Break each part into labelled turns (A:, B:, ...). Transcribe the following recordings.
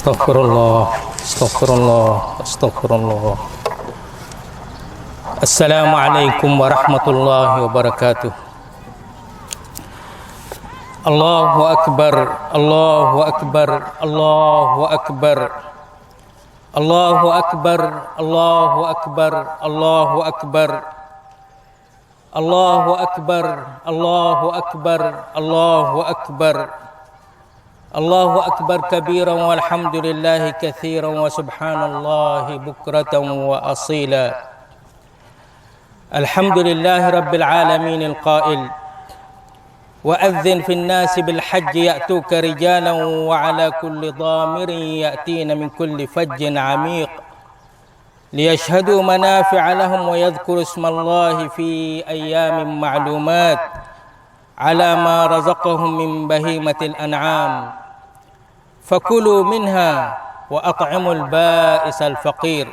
A: Astaghfirullah, astaghfirullah, astaghfirullah. Assalamualaikum warahmatullahi wabarakatuh. Allahu akbar, Allahu akbar, Allahu akbar. Allahu akbar, Allahu akbar, Allahu akbar. Allahu akbar, Allahu akbar, Allahu akbar. Allahu akbar kabiran walhamdulillahi katsiran wa subhanallahi bukratan wa asila. Alhamdulillahi rabbil alamin alqa'il wa adzin fin nasi bil hajji ya'tuka rijalan wa ala kulli dhamirin ya'tina min kulli fajjin 'amiq liyashhadu manafi'a lahum wa yadhkuru ismallahi fi ayyamin ma'lumat ala ma razaqahum min bahimatil an'am fakulu minha wa at'imul ba'isal faqir.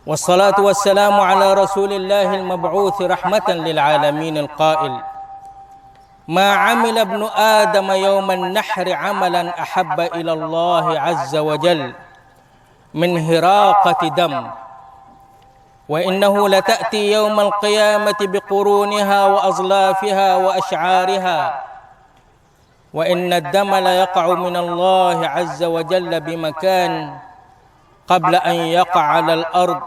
A: Wassalatu wassalamu ala rasulillahil mab'uthi rahmatan lil alamin alqa'il ma 'amila ibnu adam yawman nahri 'amalan ahabba ila Allah 'azza wa jalla min hiraqati dam wa innahu lata'ti yawmal qiyamati biquruniha wa azlafiha wa ash'ariha wa inna ad-dama la yaqa'u min Allah 'azza wa jalla bimakan qabla an yaqa'a 'ala al-ard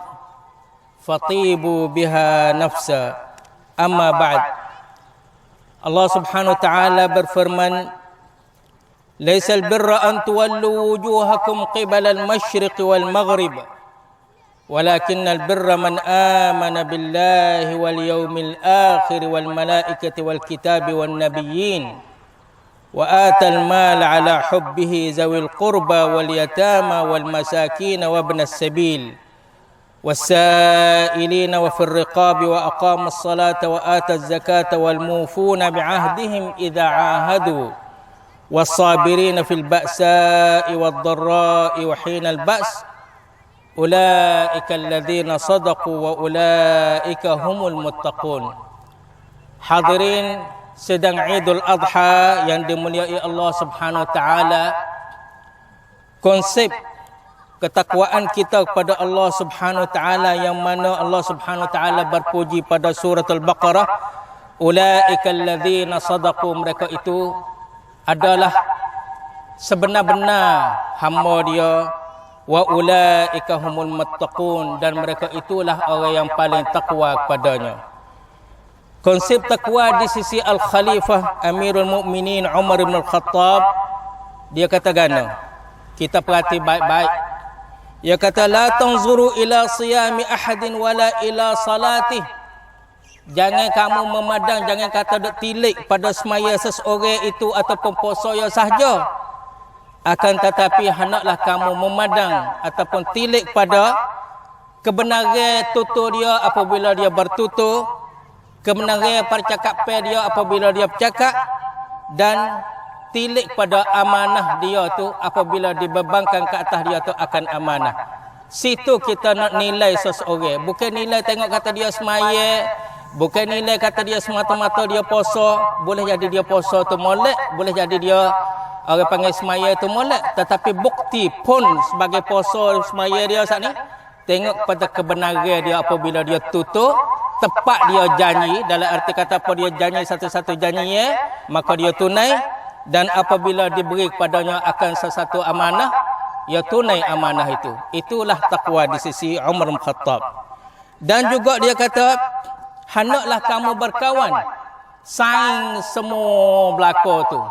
A: fatibu biha nafsa. Amma ba'd. Allah Subhanahu wa ta'ala berfirman, laisal birra an tuwallu wujuhakum qibala al-masyriq wal maghrib walakinnal birra man amana billahi wal yawmil akhir wal malaikati wal kitabi wan nabiyyin wa atal mal ala hubbihi zawil qurba wal yatama wal masakin wa ibnas sabil والسائلين وفي الرقاب وأقام الصلاة وآتى الزكاة والموفون بعهدهم إذا عاهدوا والصابرين في البأساء والضراء وحين البأس أولئك الذين صدقوا وأولئك هم المتقون. Hadirin sedang Idul Adha yang dimuliai Allah Subhanahu wa taala, konsep ketakwaan kita kepada Allah Subhanahu wa taala yang mana Allah Subhanahu wa taala berpuji pada surah Al-Baqarah, ulaikal ladzina sadaqu, mereka itu adalah sebenar-benar hamba dia, wa ulaika humul muttaqun, dan mereka itulah orang yang paling takwa kepadanya. Konsep takwa di sisi Al-Khalifah Amirul Mukminin Umar bin Al-Khattab, dia kata gana, kita perhati baik-baik. Dia kata la tanzuru ila siyami ahadin wala ila salatih. Jangan kamu memandang, jangan kata dok tilik pada semaya seseorang itu ataupun puasa ya sahaja. Akan tetapi hendaklah kamu memandang ataupun tilik pada kebenaran tutur dia apabila dia bertutur, kebenaran percakapan dia apabila dia bercakap, dan tilik pada amanah dia tu apabila dibebankan ke atas dia tu akan amanah. Situ kita nak nilai seseorang, bukan nilai tengok kata dia semaya, bukan nilai kata dia semata-mata dia puasa. Boleh jadi dia puasa tu molek, boleh jadi dia orang panggil semaya tu molek, tetapi bukti pun sebagai puasa semaya dia saat ni, tengok pada kebenaran dia apabila dia tutur, tepat dia janji, dalam arti kata apa, dia janji satu-satu janji maka dia tunai, dan apabila diberi kepadanya akan sesuatu amanah, ia tunai amanah itu. Itulah takwa di sisi Umar bin Khattab. Dan juga dia kata, hendaklah kamu berkawan saing semua belaka tu,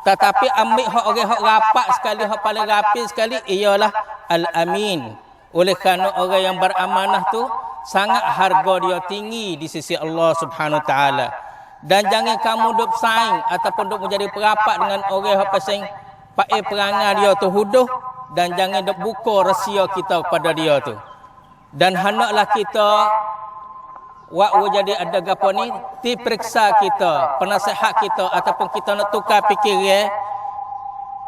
A: tetapi ambil hak orang hak rapat sekali, hak paling rapi sekali, ialah al-amin. Oleh kerana orang yang beramanah tu sangat harga dia tinggi di sisi Allah Subhanahu wa taala. Dan jangan kamu duk saing ataupun duk menjadi perapat dengan orang yang pasang pakai perangai dia tu huduh, dan jangan duk buka rahsia kita kepada dia tu. Dan hendaklah kita waktu jadi ada gapo ni, diperiksa kita, penasihat kita ataupun kita nak tukar fikiran,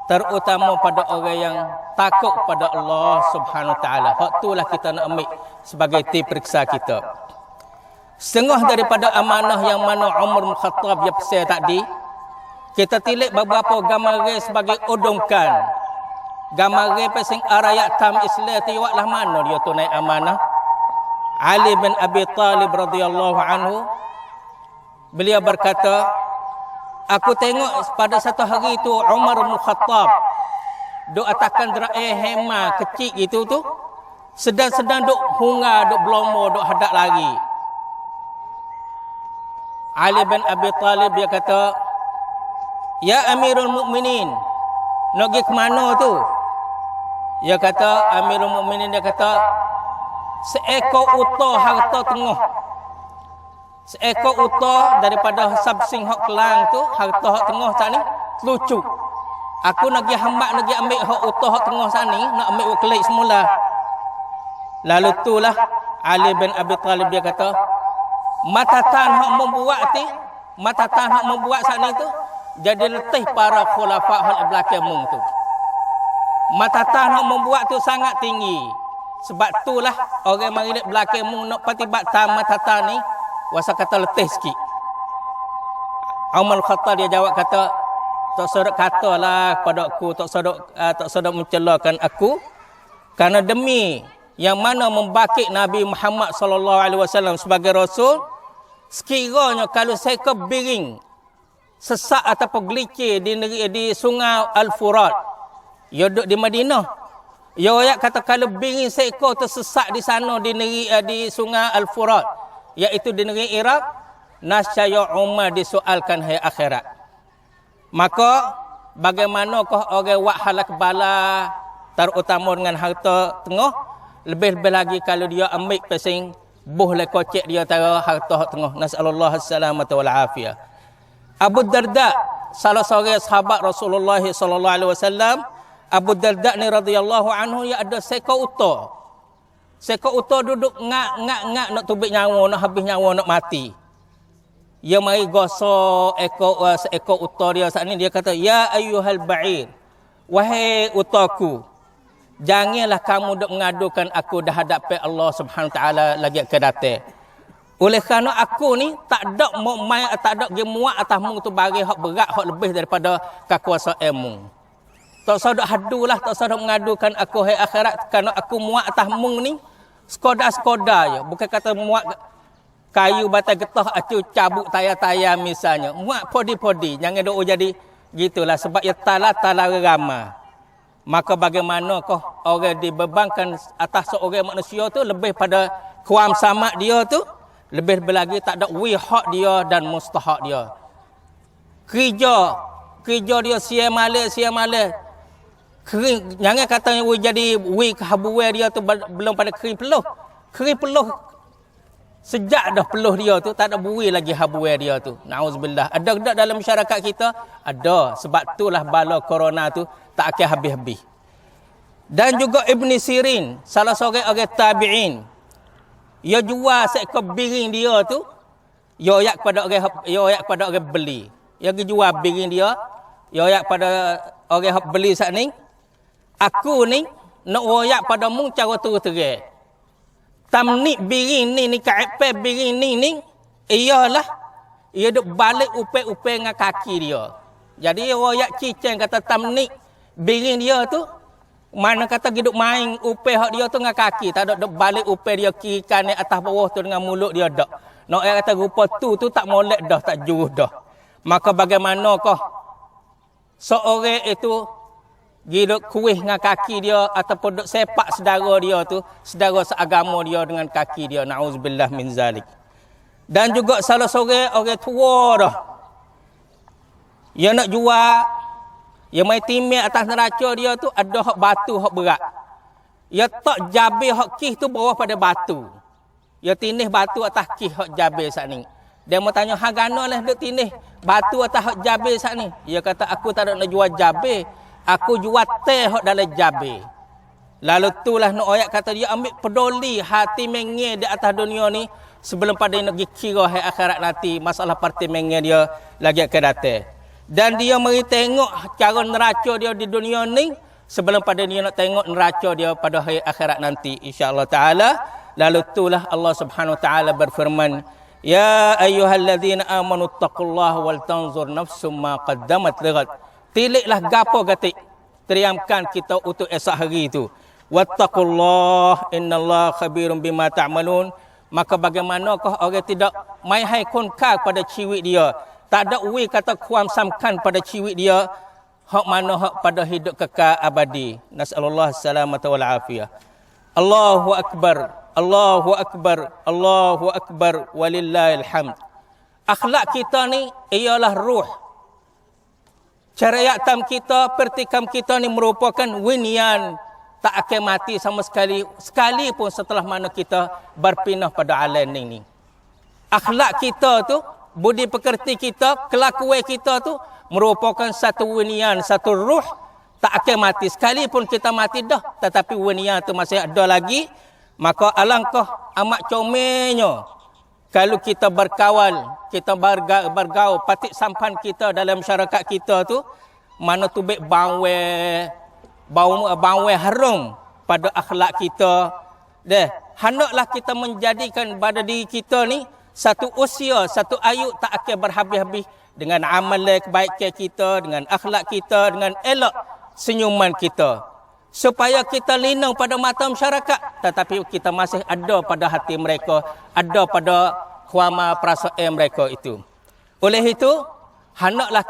A: terutama pada orang yang takut pada Allah Subhanahu wa taala. Hak itulah kita nak ambil sebagai diperiksa kita. Setengah daripada amanah yang mana Umar bin Khattab dia pesan tadi, kita tilik beberapa gambaran sebagai odongkan gamare pesing arayak tam Islam tu wak lah mana dia tunai amanah. Ali bin Abi Talib radhiyallahu anhu beliau berkata, aku tengok pada satu hari itu Umar bin Khattab duk atakan hema kecil gitu tu, sedang-sedang duk hungar, duk belomo, duk hadak lari. Ali bin Abi Talib dia kata, ya Amirul Mukminin, nak pergi ke mana tu? Dia kata, Amirul Mukminin dia kata, seekor unta harta tengah. Seekor unta daripada sabsing hak kelang tu, harta hak tengah sat ni lucu. Aku nak pergi hambak, nak pergi ambil hak unta hak tengah sat ni, nak ambil kelik semula. Lalu itulah Ali bin Abi Talib dia kata, matatan hak membuat saat ni tu jadi letih para khulafa hak belakang mung tu. Matatan hak membuat tu sangat tinggi. Sebab itulah orang mari dek belakang mung nak patibat tam matatan ni wasa kata letih sikit. Umar Khattab dia jawab kata, tak sedok katalah kepada aku, tak sedok mencelakan aku, kerana demi yang mana membakit Nabi Muhammad sallallahu alaihi wasallam sebagai rasul, sekiranya kalau saya kebiring sesak ataupun gelicir di sungai Al-Furat, ia duduk di Madinah, ia ayat kata kalau biring seekor tersesak di sana di sungai Al-Furat, iaitu di negeri Iraq, nascaya Umar disoalkan hari akhirat. Maka bagaimanakah orang wak halak bala terutama dengan harta tengah, lebih-lebih lagi kalau dia ambil pesing buh le kocek dia tara harta tengah. Nasallallahu assalamata wal afiyah. Abu Darda, salah seorang sahabat Rasulullah sallallahu alaihi wasallam, Abu Darda ni radhiyallahu anhu, dia ada seekor unta. Seekor unta duduk ngak nak tubik nyawa, nak habis nyawa, nak mati. Dia mari gosok seekor unta dia saat ni, dia kata, ya ayyuhal ba'ir, wahai untaku, janganlah kamu duk mengadukan aku dah hadapan Allah Subhanahu taala lagi ke datang. Oleh kerana aku ni tak ada muat atas mu tu bagi hak berat, hak lebih daripada kekuasaanmu. Tak usah duk hadulah, tak usah duk mengadukan aku hai akhirat, kerana aku muat atas mu ni sekadar je. Bukan kata muat kayu batai getah acu cabuk tayar-tayar misalnya. Muat podi-podi, jangan duk jadi gitulah, sebab ia tala ramah. Maka bagaimanakah orang dibebankan atas seorang manusia tu lebih pada kuam samak dia tu, lebih lagi tak ada hak dia dan mustahak dia. Kerja dia sia malas. Jangan katanya jadi kehabuan dia tu belum pada kering peluh. Kering peluh sejak dah peluh dia tu tak ada bui lagi habuan dia tu. Nauzubillah. Ada tak dalam masyarakat kita? Ada. Sebab itulah bala corona tu tak akan habis-habis. Dan juga Ibn Sirin, salah seorang orang tabi'in, dia jual seekor biring dia tu, dia ayat kepada orang beli. Dia jual biring dia, ayat pada orang beli saat ni, aku ni nak ayat pada mu cara terus-terang. Tamnik biring ni kaepe biring ni ialah ia duk balik upai-upai dengan kaki dia. Jadi ayat cicing kata tamnik biring dia tu, mana kata hidup main upai hak dia tu dengan kaki, tak ada balik upai dia kiri kanan atas bawah tu dengan mulut dia dak. Nak orang kata rupa tu tak molek dah, tak jurus dah. Maka bagaimanakah seorang itu hidup kuih dengan kaki dia ataupun duk sepak saudara dia tu, saudara seagama dia dengan kaki dia. Nauzubillah min zalik. Dan juga salah seorang orang tua dah, dia nak jual, dia mai timik atas neraca dia tu ada hak batu hak berat. Dia tak jabir hak kis tu bawah pada batu. Dia tinih batu atas kis hak jabir saat ni. Dia mau tanya, hagana lah duk tinih batu atas hak jabir saat ni. Dia kata, aku tak nak jual jabir, aku jual teh hak dalam jabir. Lalu itulah nak ayat kata dia ambil peduli hati mengir di atas dunia ni sebelum pada nak pergi kira hari akhirat nanti masalah parti mengir dia lagi akan datang. Dan dia mari tengok cara neraca dia di dunia ni sebelum pada dia nak tengok neraca dia pada hari akhirat nanti insya-Allah taala. Lalu itulah Allah Subhanahu wa taala berfirman, ya ayyuhallazina amanu taqullaha wal tanzur nafsum ma qaddamat lighat. Tiliklah gapo gatik teriamkan kita untuk esok hari itu. Wattaqullah innallaha khabirum bima ta'malun. Maka bagaimanakah orang tidak mai hai konka pada ciwik dia, tak ada uwi kata kuam samkan pada ciwik dia, hak mana hak pada hidup kekal abadi. Nasallallahu salamata wal afiyah. Allahu akbar, Allahu akbar, Allahu akbar, walillahil hamd. Akhlak kita ni ialah ruh. Syariatam kita, pertikam kita ni merupakan winian, tak akan mati sama sekali, sekalipun setelah mana kita berpindah pada alam ini. Akhlak kita tu, budi pekerti kita, kelakuan kita tu merupakan satu winian, satu ruh, tak akan mati. Sekalipun kita mati dah, tetapi winian tu masih ada lagi. Maka alangkah amat comelnya kalau kita berkawal, kita bergaul, patik sampan kita dalam masyarakat kita tu, mana tu baik bau harum pada akhlak kita. Hendaklah kita menjadikan pada diri kita ni satu usia, satu ayu tak akan berhabis-habis dengan amalan kebaikan kita, dengan akhlak kita, dengan elok senyuman kita. Supaya kita lindung pada mata masyarakat, tetapi kita masih ada pada hati mereka, ada pada kuama perasaan mereka itu. Oleh itu, hendaklah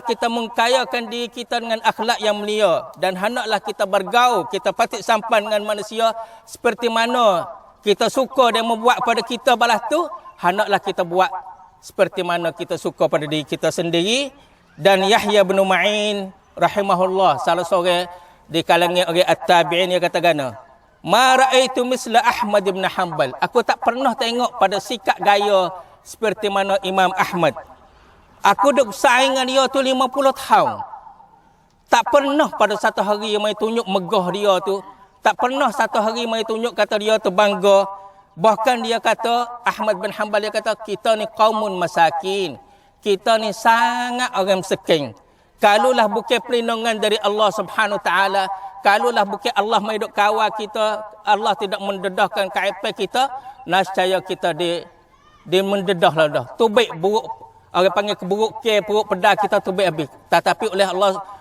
A: kita mengkayakan diri kita dengan akhlak yang mulia, dan hendaklah kita bergaul, kita patik sampan dengan manusia seperti mana kita suka dia membuat pada kita balas tu, hendaklah kita buat seperti mana kita suka pada diri kita sendiri. Dan Yahya bin Ma'in rahimahullah, salah seorang di kalangan orang at-tabi'in, dia kata gana, ma ra'aitu misla Ahmad bin Hanbal. Aku tak pernah tengok pada sikap gaya seperti mana Imam Ahmad. Aku duk saing dengan dia tu 50 tahun. Tak pernah pada satu hari yang mai tunjuk megah dia tu. Tak pernah satu hari mai tunjuk kata dia tu bangga. Bahkan dia kata, Ahmad bin Hanbal dia kata, kita ni qaumun masakin. Kita ni sangat orang miskin. Kalulah bukan perlindungan dari Allah Subhanahu Taala, kalulah bukan Allah mai duk kawal kita, Allah tidak mendedahkan kaipan kita, nescaya kita di mendedah lah dah. Tubik buruk, orang panggil keburukan, perut pedas kita tubik habis. Tetapi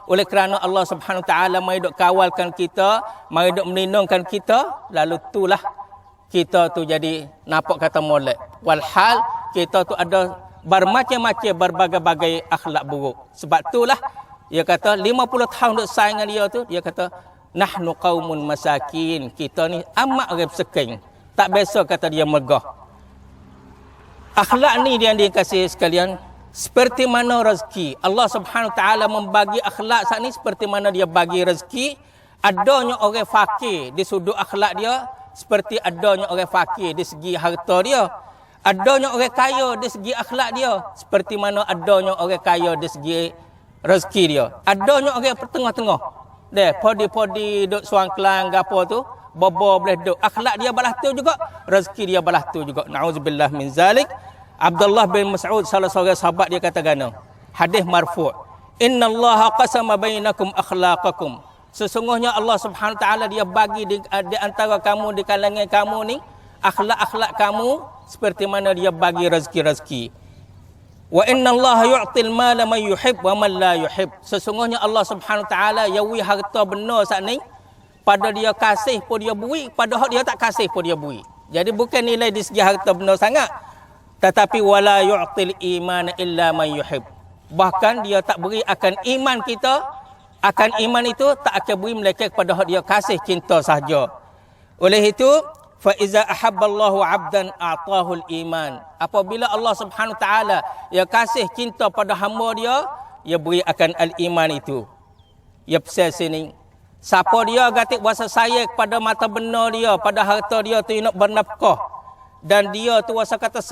A: oleh kerana Allah Subhanahu Taala mai duk kawalkan kita, mai duk melindungkan kita, lalu itulah kita tu jadi nampak kata molek. Walhal kita tu ada bermacam-macam, berbagai-bagai akhlak buruk. Sebab itulah dia kata 50 tahun duk saing dengan dia tu, dia kata nahnu qaumun masakin, kita ni amat orang miskin. Tak biasa kata dia megah. Akhlak ni dia dikasih sekalian, seperti mana rezeki. Allah Subhanahu Taala membagi akhlak saat ni seperti mana dia bagi rezeki. Adanya orang fakir di sudut akhlak dia, seperti adanya orang fakir di segi harta dia. Adanya orang kaya di segi akhlak dia, seperti mana adanya orang kaya di segi rezeki dia. Adanya orang pertengah-tengah. Podi-podi duk suang-kelang gapo tu, bobo boleh duk. Akhlak dia balas tu juga, rezeki dia balas tu juga. Nauzubillah min zalik. Abdullah bin Mas'ud, salah seorang sahabat, dia kata gana, hadis marfu', innallaha qasama bainakum akhlaqakum. Sesungguhnya Allah Subhanahu Taala dia bagi di antara kamu, di kalangan kamu ni, akhlak-akhlak kamu seperti mana dia bagi rezeki-rezeki. Wa innallaha yu'til mala man yuhib wa man la yuhib. Sesungguhnya Allah Subhanahu Taala yawi harta benar saat ni, pada dia kasih pun dia beri, pada hak dia tak kasih pun dia beri. Jadi bukan nilai di segi harta benar sangat, tetapi wala yu'til iman illa man yuhib. Bahkan dia tak beri akan iman kita, akan iman itu tak akan beri melainkan kepada hak dia kasih cinta sahaja. Oleh itu, fa iza ahabballahu 'abdan a'tahul iman. Apabila Allah Subhanahu Taala dia kasih cinta pada hamba dia, dia beri akan al-iman itu. Ya pasal sini, siapa dia gatik wasa saya kepada mata benar dia, pada harta dia tu nak bernafkah, dan dia tu wasa kata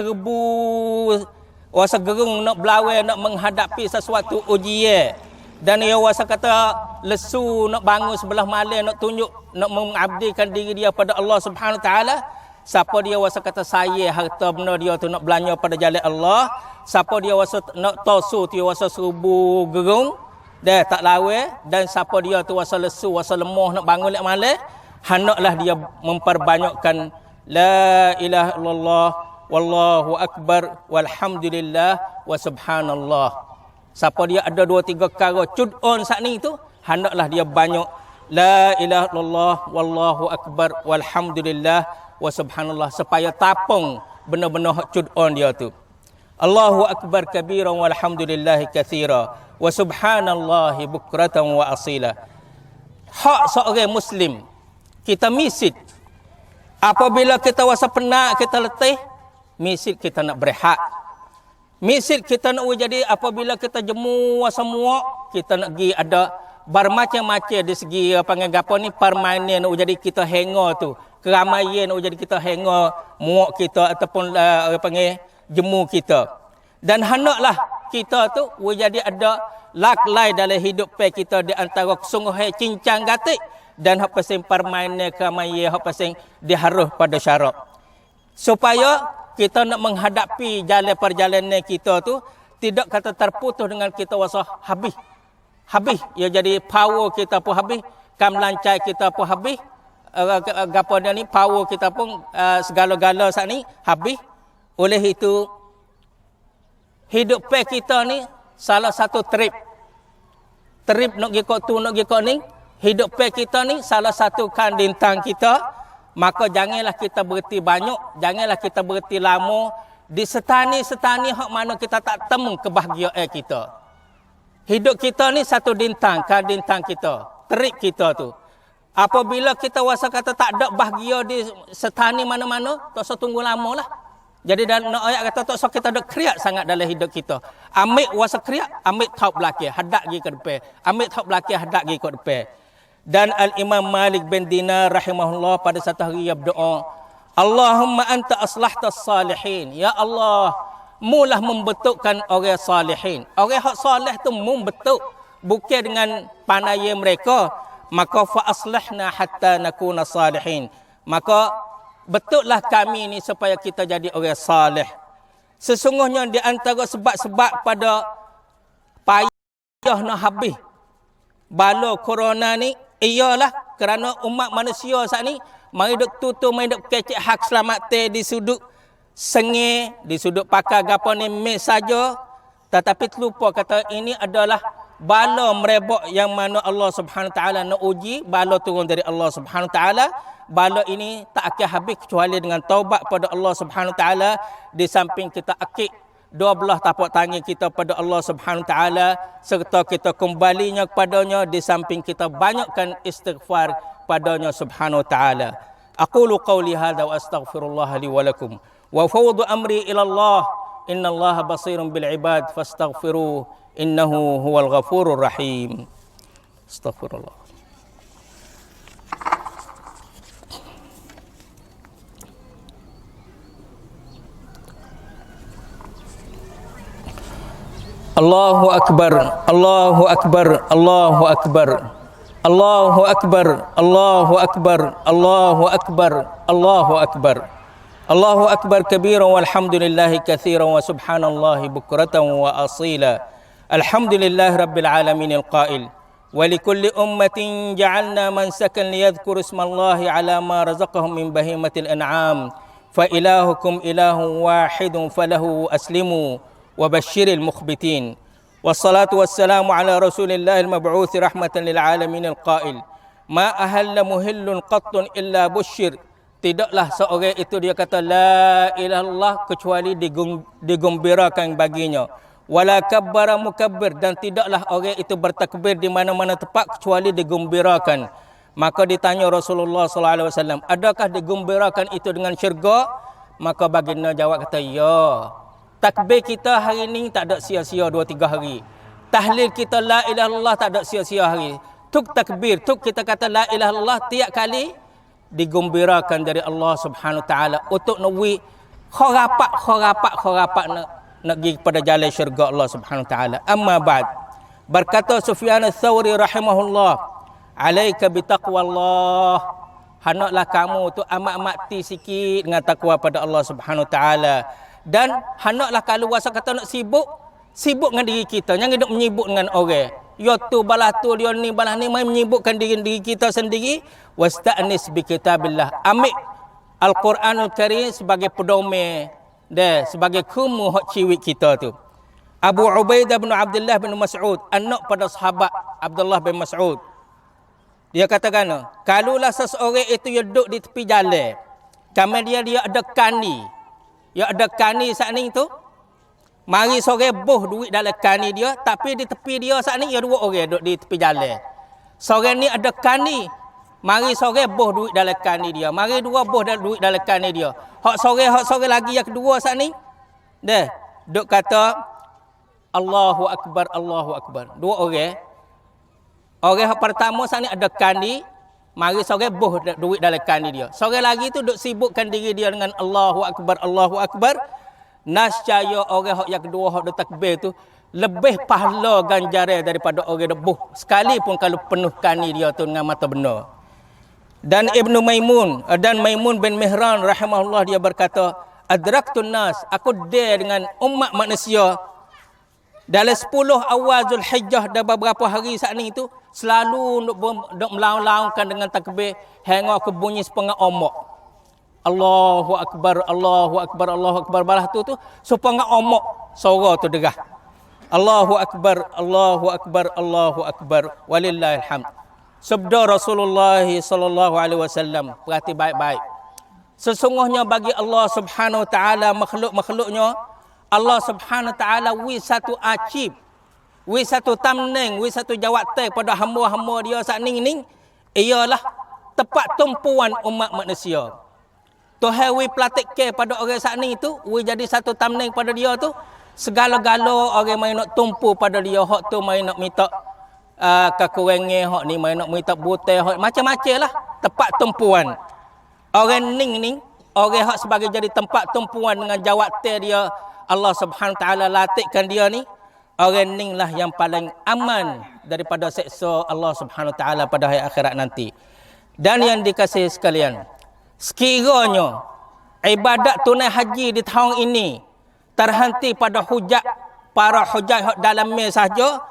A: wasa gerung nak belawai, nak menghadapi sesuatu ujian, dan dia wasa kata lesu nak bangun sebelah malam, nak tunjuk, nak mengabdikan diri dia pada Allah Subhanahu Taala. Siapa dia wasa kata saya harta benar dia tu nak belanja pada jalan Allah, siapa dia wasa nak tosu, dia wasa serbu gerung dah tak lawe, dan siapa dia tu wasa lesu, wasa lemah nak bangun lek malam, hendaklah dia memperbanyakkan la ilaha illallah wallahu akbar walhamdulillah wa subhanallah. Siapa dia ada 2-3 perkara cudon saat ni tu, hendaklah dia banyak la ilaha illallah wallahu akbar walhamdulillah wa subhanallah supaya tapung benar-benar hak cudon dia tu. Allahu akbar kabiran walhamdulillahi katsira wa subhanallahi bukratan wa asila. Hak seorang muslim kita misit apabila kita rasa penat, kita letih, misit kita nak berehat. Misit kita nak jadi apabila kita jemu semua, kita nak pergi ada bermacam-macam di segi panggil gapo ni permainan nak jadi kita hangout tu. Keramaian nak jadi kita hangout muak kita ataupun panggil jemu kita. Dan hendaklah kita tu jadi ada laklai dalam hidup kita di antara kesungguhan cincang gatik dan hak pasing permainan keramaian hak pasing diharus pada syarat. Supaya kita nak menghadapi jalan perjalanan kita tu tidak kata terputus dengan kita rasa habis. Ya jadi power kita pun habis, kam lancar kita pun habis. Gapo dia ni power kita pun segala-gala saat ni habis. Oleh itu hidup kita ni salah satu trip nak pergi tu nak pergi ni, hidup kita ni salah satu kan dintang kita. Maka janganlah kita berhenti banyak, janganlah kita berhenti lama di setani-setani hak mana kita tak temu kebahagiaan kita. Hidup kita ni satu dintang, kan dintang kita, trip kita tu. Apabila kita rasa kata tak ada bahagia di setani mana-mana, tak usah tunggu lama lah. Jadi dalam ayat kata tak usah kita ada kriak sangat dalam hidup kita. Ambil rasa kriak, ambil tahu belakang, hadap pergi ke depan. Ambil tahu belakang, hadap pergi ke depan. Dan Al-Imam Malik bin Dinar rahimahullah pada satu hari dia berdoa, Allahumma anta aslahtas salihin. Ya Allah, mulah membentukkan orang salihin. Orang hak salih tu membentuk, bukan dengan pandai mereka. Maka fa aslihna hatta nakuna salihin. Maka betullah kami ni supaya kita jadi orang salih. Sesungguhnya di antara sebab-sebab pada payah nak habis bala corona ni ialah kerana umat manusia saat ni mari duk tutup, mari duk kecek hak selamat di sudut sengih, di sudut pakai gapo ni mes saja, tetapi terlupa kata ini adalah bala merebak yang mana Allah Subhanahu taala nak uji, bala turun dari Allah Subhanahu taala. Bala ini tak akan habis kecuali dengan taubat pada Allah Subhanahu taala, di samping kita akik 12 tapak tangan kita pada Allah Subhanahu taala serta kita kembalinya kepadanya, di samping kita banyakkan istighfar padanya Subhanahu taala. Aqulu qawli hadza wa astaghfirullah li wa lakum wa fawdu amri ila Allah innallaha basirun bil ibad fastaghfiruh innahu huwal ghafurur rahim. Astaghfirullah. Allahu akbar, Allahu akbar, Allahu akbar. Allahu akbar, Allahu akbar, Allahu akbar, Allahu akbar. Allahu akbar kabiran walhamdulillahi katsiran wa subhanallahi bukratan wa asila. Alhamdulillahi rabbil alamin alqail. Wa likulli ummatin ja'alna mansakan liyadhkuru ismallahi ala ma razaqahum min bahimatil an'am. Fa ilahukum ilahun wahidun falahu aslimu wa basyiril mukhbitin. Wassalatu wassalamu ala rasulillahil mab'uthi rahmatan lil alamin alqail. Ma ahalla muhillun qattun illa busyir. Tidaklah seorang itu dia kata la ilaha illallah kecuali digembirakan baginya. Wala kabbara mukabbir, dan tidaklah orang itu bertakbir di mana-mana tempat kecuali digembirakan. Maka ditanya Rasulullah sallallahu alaihi wasallam, adakah digembirakan itu dengan syurga? Maka baginda jawab kata ya. Takbir kita hari ni tak ada sia-sia 2-3 hari. Tahlil kita la ilaha illallah tak ada sia-sia hari. Tuk takbir, tuk kita kata la ilaha illallah tiap kali digembirakan dari Allah Subhanahu taala untuk nawi kharapat nak pergi kepada jalan syurga Allah Subhanahu taala. Amma ba'd. Berkata Sufyan Ats-Tsauri rahimahullah, alaika bitaqwallah. Hendaklah kamu tu amat-amat sikit dengan takwa pada Allah Subhanahu taala. Dan hendaklah kalau rasa kata nak sibuk dengan diri kita, jangan duk menyibuk dengan orang. Ya tu balah tu, dia ni balah ni, mai menyibukkan diri kita sendiri. Wasta'nis bi kitabillah. Ambil Al-Quranul Karim sebagai pedoman dan sebagai kumu hak ciwik kita tu. Abu Ubaidah bin Abdullah bin Mas'ud, anak pada sahabat Abdullah bin Mas'ud. Dia katakan, kalulah seseorang itu duduk di tepi jalan, kemudian dia ada kani. Dia ada kani saat ni tu. Mari sore boh duit dalam kani dia, tapi di tepi dia saat ni, dia dua orang duduk di tepi jalan. Sore ni ada kani, mari sore boh duit dalam kani dia. Mari dua boh duit dalam kani dia. Hak sore lagi yang kedua saat ni, dah duk kata Allahu Akbar, Allahu Akbar. Dua orang. Orang yang pertama saat ni ada kani, mari sore boh duit dalam kani dia. Sore lagi tu duk sibukkan diri dia dengan Allahu Akbar, Allahu Akbar. Nascaya orang yang kedua hak duk takbir tu lebih pahala ganjaran daripada orang duk boh sekalipun kalau penuh kani dia tu dengan mata benar. Dan Ibnu Maimun dan Maimun bin Mihran rahimahullah dia berkata, adraktun nas, aku dia dengan umat manusia dalam 10 awal Zulhijjah dan beberapa hari saat ni tu selalu duk melaung-laungkan dengan takbir hingga ke bunyi sepengah omak. Allahu Akbar, Allahu Akbar, Allahu Akbar. Balah tu sepengah omak suara tu derah. Allahu Akbar, Allahu Akbar, Allahu Akbar. Walillahil hamd. Sabda Rasulullah sallallahu alaihi wasallam, perhati baik-baik. Sesungguhnya bagi Allah Subhanahu wa taala makhluk-makhluknya, Allah Subhanahu wa taala wi satu acib, wi satu tamneng, wi satu jawatan pada hamba-hamba dia saat ni ialah tepat tumpuan umat manusia. Tuhan wi platik pada orang saat ni tu, wi jadi satu tamneng pada dia tu, segala-gala orang main nak tumpu pada dia, hak tu main nak minta kekurangan, hak ni main nak minta butai, hak macam-macam lah tempat tumpuan. Orang ning orang hak sebagai jadi tempat tumpuan dengan jawatan dia, Allah Subhanahu taala latihkan dia ni, orang ning lah yang paling aman daripada seksa Allah Subhanahu taala pada hari akhirat nanti. Dan yang dikasihi sekalian, sekiranya ibadat tunai haji di tahun ini terhenti pada hujat para hujat dalam mes saja,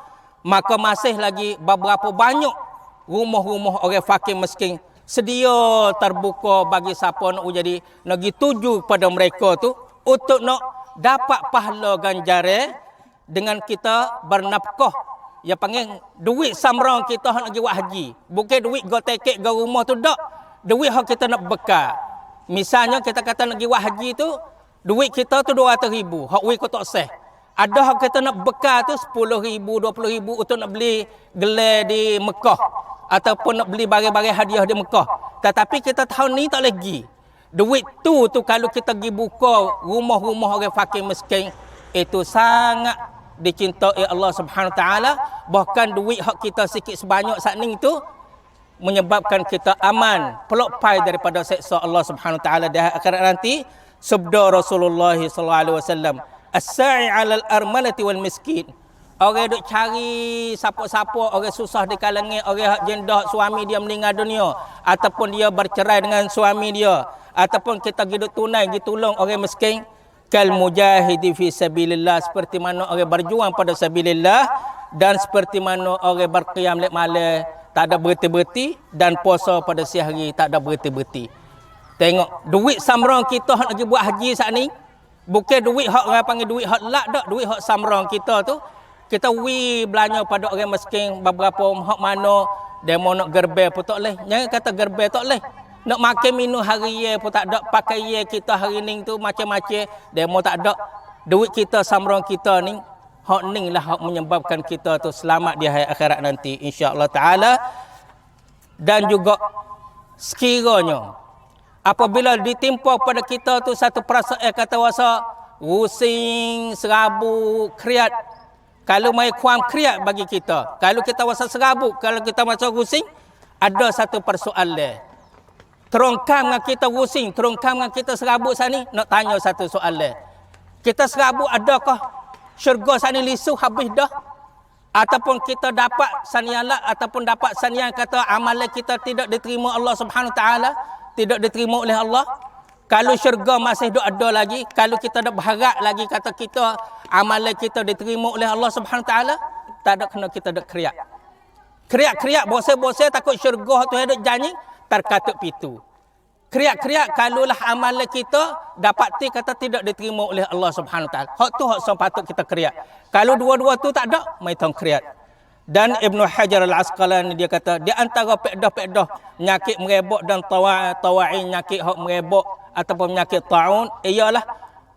A: maka masih lagi beberapa banyak rumah-rumah orang fakir miskin sedia terbuka bagi siapa nak jadi nak tuju pada mereka tu untuk nak dapat pahala ganjaran dengan kita bernafkah. Ya panggil duit samrang kita nak pergi buat haji. Bukan duit go tiket go rumah tu dak. Duit hak kita nak bekal. Misalnya kita kata nak pergi buat haji tu, duit kita tu 200,000, hak we ko tak sah. Ada hak kita nak bekal tu 10,000, 20,000 untuk nak beli gelar di Mekah ataupun nak beli barang-barang hadiah di Mekah. Tetapi kita tahun ni tak lagi. Duit tu kalau kita pergi buka rumah-rumah orang fakir miskin, itu sangat dicintai Allah Subhanahu taala. Bahkan duit hak kita sikit sebanyak saat ni tu menyebabkan kita aman pelok-pai daripada seksa Allah Subhanahu taala di akhirat nanti. Sabda Rasulullah sallallahu alaihi wasallam, as-sa'i 'alal armalati wal miskin. Orang duk cari siapa-siapa orang susah di kalangan orang hak janda suami dia meninggal dunia ataupun dia bercerai dengan suami dia ataupun kita hidup tunai pergi tolong orang miskin, kal mujahidi fi sabilillah, seperti mana orang berjuang pada sabilillah dan seperti mana orang berqiyam lek malam tak ada berhenti-berhenti dan puasa pada siang hari tak ada berhenti-berhenti. Tengok duit samrang kita hak nak pergi buat haji saat ni, bukan duit hak orang panggil duit hak lak dak, duit hak samrang kita tu kita belanja pada orang miskin beberapa hak mana demo nak gerbe pun tak leh. Jangan kata gerbe tak leh. Nak makan minum hari ye pun tak ada, pakai ye kita hari ni tu macam-macam demo tak ada. Duit kita samrang kita ni hak ning lah hak menyebabkan kita tu selamat di hari akhirat nanti insya-Allah taala. Dan juga sekiranya apabila ditimpa pada kita tu satu perasaan kata wasa rusing, serabut, kriat. Kalau mai kuam kriat bagi kita, kalau kita wasa serabut, kalau kita macam rusing, ada satu persoalan. Terungkam dengan kita rusing, terungkam dengan kita serabut sana ni, nak tanya satu soalan. Kita serabut adakah syurga sana lisu habis dah? Ataupun kita dapat sanialah ataupun dapat sanian kata amalan kita tidak diterima Allah Subhanahu taala, tidak diterima oleh Allah. Kalau syurga masih ada lagi, kalau kita dah berharap lagi kata kita amalan kita diterima oleh Allah Subhanahu taala, tak ada kena kita dak kriak. Kriak-kriak bose-bose takut syurga tu ada janji terkatuk pitu. Kriak-kriak kalaulah amalan kita dapat ti kata tidak diterima oleh Allah Subhanahu Wa Taala. Hak tu hak som patut kita kriat. Kalau dua-dua tu tak ada, mai tong kriat. Dan Ibnu Hajar Al-Asqalani dia kata di antara pedah-pedah penyakit merebak dan tawain penyakit hak merebak ataupun penyakit taun ialah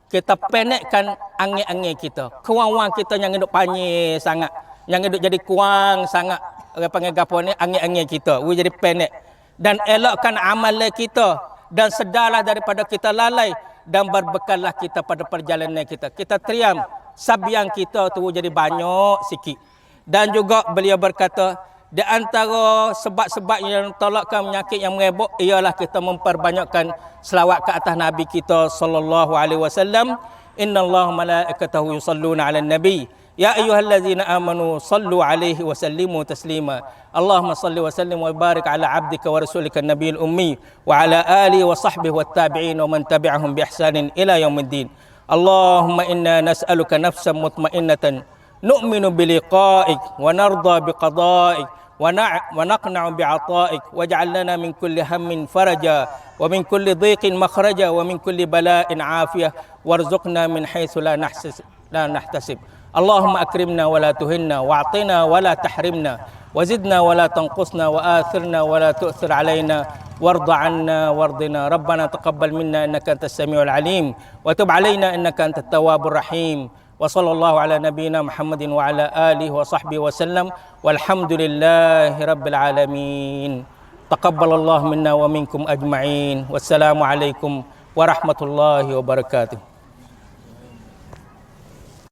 A: kita pendekkan angin-angin kita. Kuang-kuang kita yang hidup panjang sangat, yang hidup jadi kuang sangat. Orang panggil gapo ni angin-angin kita, we jadi pendek. Dan elokkan amalan kita dan sedarlah daripada kita lalai dan berbekallah kita pada perjalanan kita. Kita teriam sabiang kita tu jadi banyak sikit. Dan juga beliau berkata di antara sebab-sebab yang tolakkan penyakit yang merebak ialah kita memperbanyakkan selawat ke atas Nabi kita sallallahu alaihi wasallam. Innallaha malaikatahu yusalluna 'alan nabi ya ayyuhallazina amanu sallu 'alaihi wa sallimu taslima. Allahumma salli wa sallim wa barik 'ala 'abdika wa rasulika nabiyil ummi wa 'ala alihi wa sahbihi wat tabi'in wa man tabi'ahum bi ihsanin ila yaumiddin. Allahumma inna nas'aluka nafsan mutmainnatan nu'minu biliqa'ik wa narda biqada'ik wa naqna'u bi'ata'ik waj'al lana min kulli hammin faraja wa min kulli dhiqin makhraja wa min kulli bala'in 'afiyah warzuqna min haitsu la nahtasib. Allahumma akrimna wa la tuhinna wa'tina wa la tahrimna wazidna wa la tanqusna wa athirna wa la tu'thir 'alaina warda 'anna wardina. Rabbana taqabbal minna innaka antas samiul 'alim wa tub 'alaina innaka antat tawwabur rahim. Wa sallallahu ala nabiyyina Muhammadin wa ala alihi wa sahbihi wa sallam walhamdulillahi rabbil alamin. Taqabbalallahu minna wa minkum ajma'in. Wassalamu alaikum warahmatullahi wabarakatuh.